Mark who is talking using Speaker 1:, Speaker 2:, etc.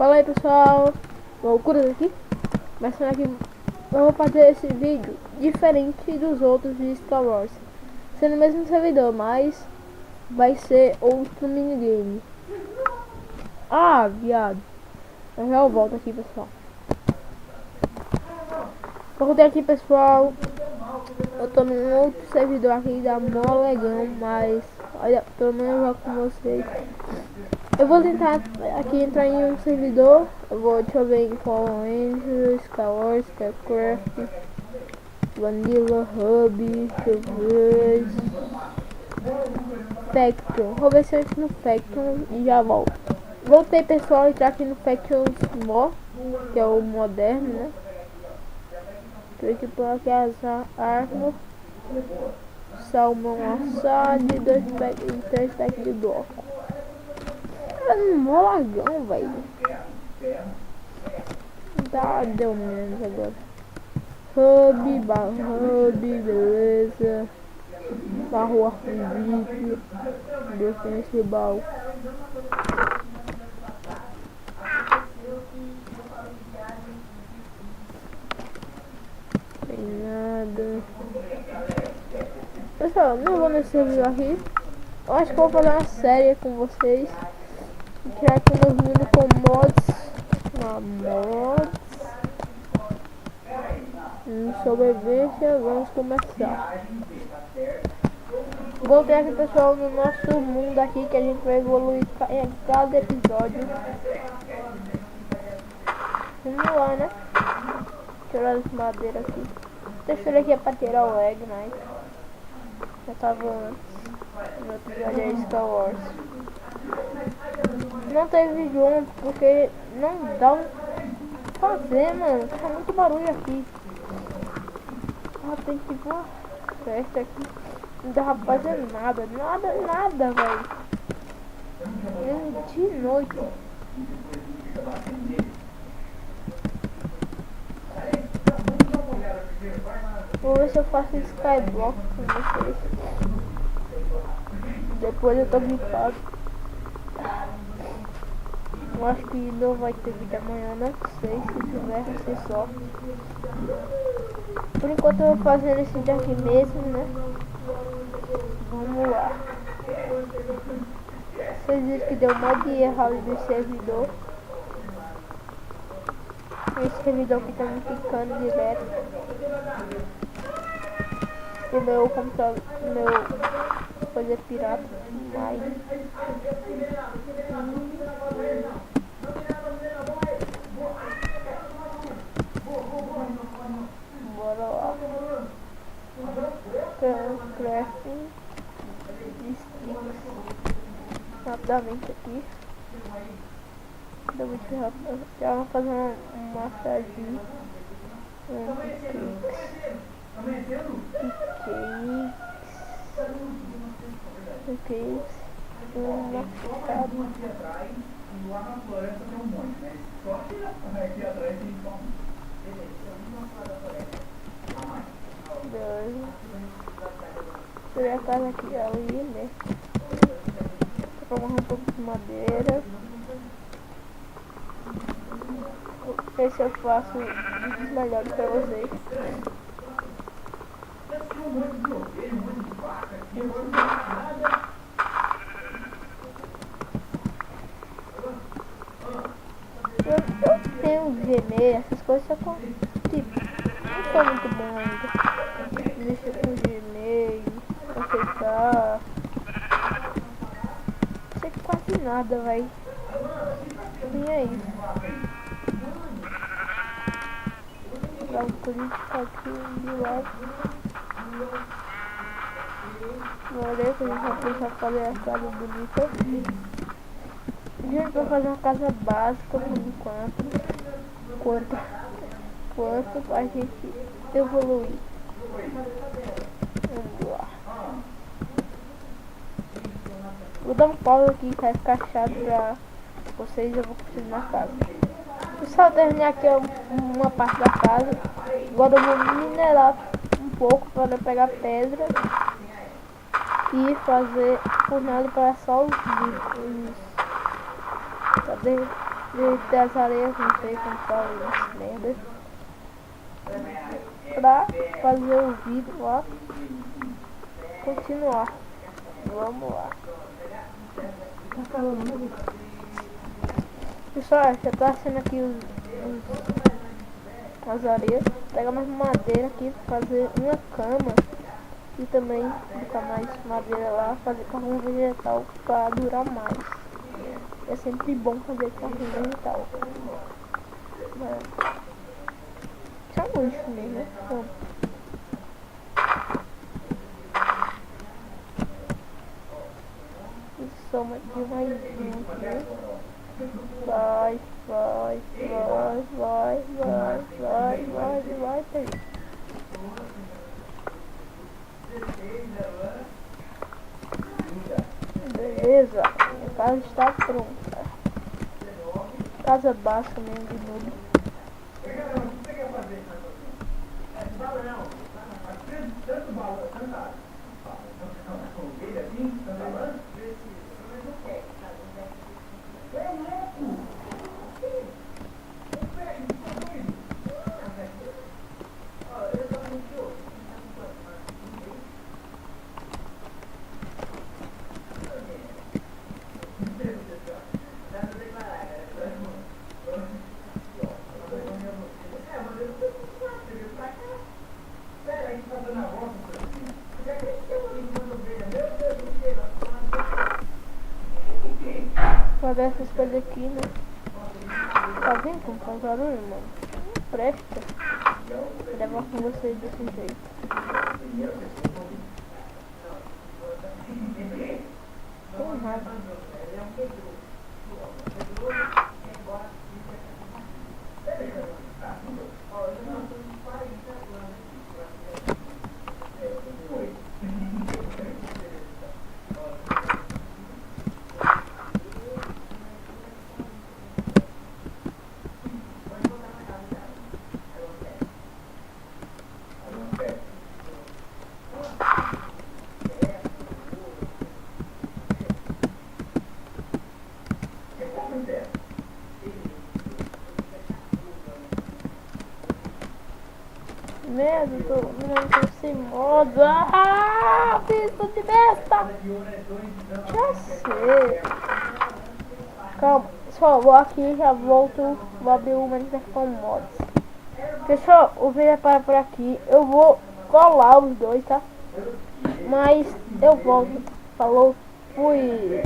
Speaker 1: Fala aí pessoal, loucuras aqui, começando aqui, eu vou fazer esse vídeo diferente dos outros de Star Wars, sendo o mesmo servidor, mas vai ser outro minigame. Ah, viado, eu já volto aqui pessoal. Voltei aqui pessoal, eu tô num outro servidor aqui da mó legal, mas olha, pelo menos eu jogo com vocês. Eu vou tentar aqui entrar em um servidor. Deixa eu ver em qual Angel, Star Wars, StarCraft, Vanilla, Hub, deixa eu ver. Faction. Vou ver se eu entro no Faction e já volto. Voltei pessoal, entrar aqui no Faction Small, que é o moderno, né? Tô equipando aqui as armas. Salmão assado e 3 packs de bloco. Mó lagão, velho. Deu menos agora. Hub, beleza. Barro arco-vídeo. Defense bal. Tem nada. Pessoal, não vou nesse servidor aqui. Eu acho que eu vou fazer uma série com vocês. Criar aqui meus mundos com mods. Sobrevivência, vamos começar. Voltei aqui pessoal no nosso mundo aqui que a gente vai evoluir em cada episódio. Vamos lá, né? Tirar as madeiras aqui. Deixa eu aqui pra tirar o lag, mas já tava antes no episódio de Star Wars. Não teve junto porque não dá pra fazer, mano. Tá muito barulho aqui. Tem que ir uma festa aqui. Não dá pra fazer nada, velho. De noite. Vou ver se eu faço skyblock com vocês. Depois eu tô gripado. Eu acho que não vai ter vídeo amanhã, não sei. Se tiver, vai ser só. Por enquanto eu vou fazendo esse vídeo aqui mesmo, né? Vamos lá. Vocês viram que deu uma de errado do servidor. Esse servidor aqui tá me ficando direto. O meu computador, coisa pirata, mas bora lá. Crafting rapidamente aqui. Dá muito rápido. Já vou fazer uma massagem. Ok. Uma tirei a casa aqui ali, né? Vou pegar um pouco de madeira. Ver se eu faço vídeos melhores pra vocês. Eu tenho Gmail, essas coisas só com tipo, não sou muito bom ainda. Mexer com Gmail, aceitar. Não sei quase nada, vai. E é isso. Dar um político aqui de lado. Agora que a gente vai precisar fazer a casa bonita. A gente vai fazer uma casa básica por enquanto. Enquanto a gente evoluir. Vamos lá. Vou dar um pause aqui, vai ficar chato pra vocês. Eu vou construir na casa. Só terminar aqui uma parte da casa. Agora eu vou minerar um pouco para pegar pedra e fazer fornalha para só os bicos. Cadê? das areias, não sei como fala isso, merda. Pra fazer o vídeo lá. Continuar. Vamos lá. Pessoal, já tá sendo aqui as areias. Pega mais madeira aqui pra fazer uma cama. E também botar mais madeira lá, fazer carvão vegetal pra durar mais. É sempre bom fazer carvão vegetal. Isso é um lixo mesmo, né? Então, soma de mais um aqui. Vai, peraí. Beleza, a casa está pronta. Casa básica mesmo de novo. Pra ver essas coisas aqui, né? Tá vendo como faz barulho, mano? Não presta. Vou levar com vocês desse jeito. Tem raiva. Merda, eu tô sem modo. Ah, fiz tudo de besta. Já sei. Calma, pessoal, vou aqui, já volto. Vou abrir o Minecraft com mods. Pessoal, o vídeo é para por aqui. Eu vou colar os dois, tá? Mas eu volto. Falou, fui.